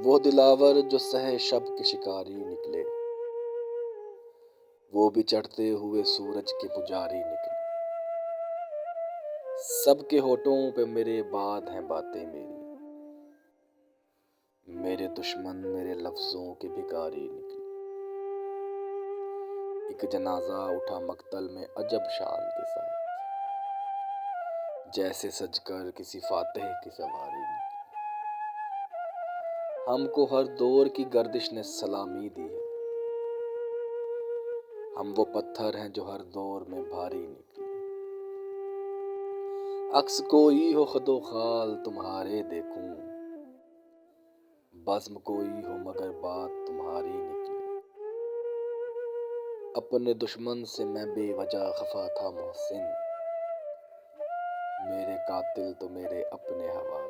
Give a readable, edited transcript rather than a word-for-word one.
وہ دلاور جو سہے شب کے شکاری نکلے، وہ بھی چڑھتے ہوئے سورج کے پجاری نکلے۔ سب کے ہونٹوں پہ میرے بعد ہیں باتیں میری، میرے دشمن میرے لفظوں کے بھکاری نکلے۔ ایک جنازہ اٹھا مقتل میں عجب شان کے ساتھ، جیسے سج کر کسی فاتح کی سواری نکلی۔ ہم کو ہر دور کی گردش نے سلامی دی ہے، ہم وہ پتھر ہیں جو ہر دور میں بھاری نکلے۔ عکس کوئی ہو خد و خال تمہارے دیکھوں، بزم کوئی ہو مگر بات تمہاری نکلے۔ اپنے دشمن سے میں بے وجہ خفا تھا محسن، میرے قاتل تو میرے اپنے حوالے۔